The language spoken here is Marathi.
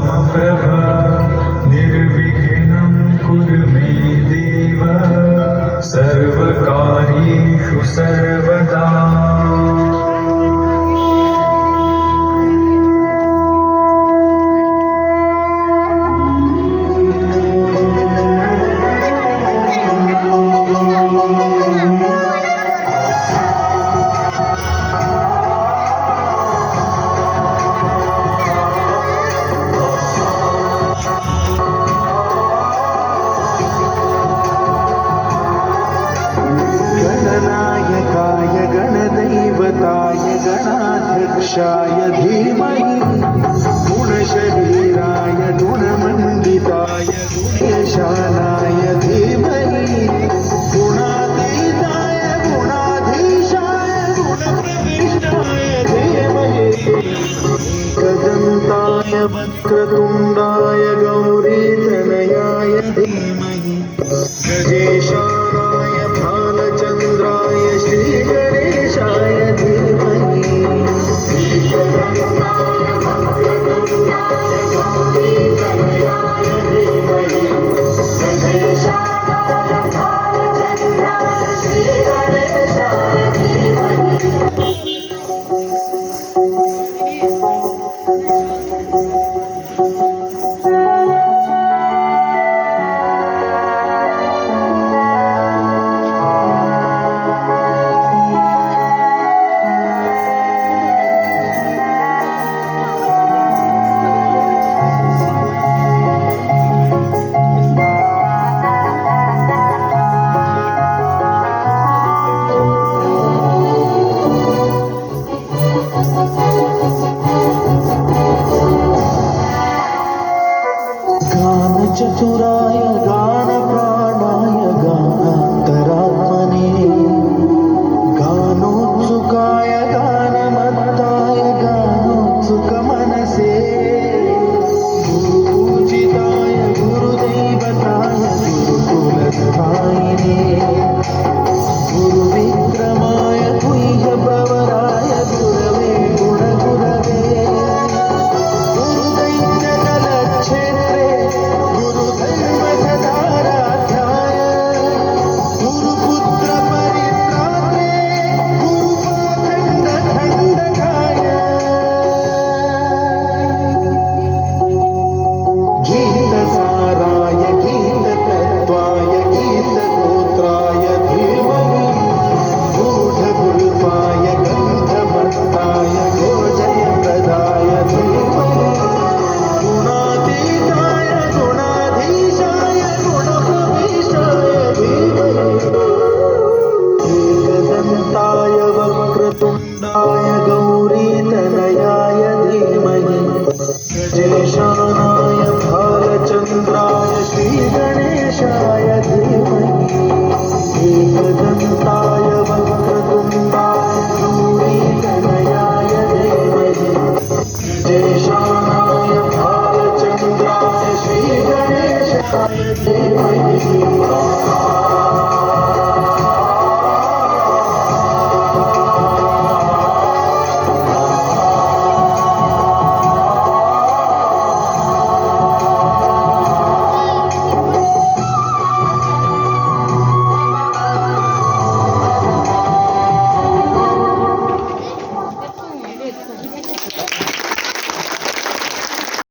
मम प्रभ निर्विघ्नं कुरु मे देव सर्वकार्येषु सर्वदा। गणनायकाय गणदैवताय गणाध्यक्षाय धीमहि गुणशरीराय गुणमण्डिताय गुणेशानाय धीमहि गुणातीताय गुणाधीशाय गुणप्रविष्टाय धीमहि एकदन्ताय वक्रतुण्डाय गौरीतनयाय धीमहि गजेशानाय भालचन्द्राय श्रीगणेशाय धीमहि चतुराय गानप्राणाय गानान्तरात्मने गानोत्सुकाय गानमत्ताय गानोत्सुकमनसे गुरुपूजिताय गुरुदैवताय गुरुकुलस्थायिने गुरुविक्रमाय गुह्यप्रवराय गुरवे गुणगुरवे गुरुदैत्यकलक्षेत्रे गुरुदैवसदाराध्याय गुरुपुत्रपरित्रात्रे गुरुपाखण्डखण्डकाय गीतसाराय गीततत्त्वाय गीतगोत्राय धीमहि गूढगुल्फाय गन्धमत्ताय गोजयप्रदाय धीमहि गुणातीताय गुणाधीशाय गुणप्रविष्टाय धीमहि एकदन्ताय वक्रतुण्डाय गौरीतनयाय धीमहि गजेशानाय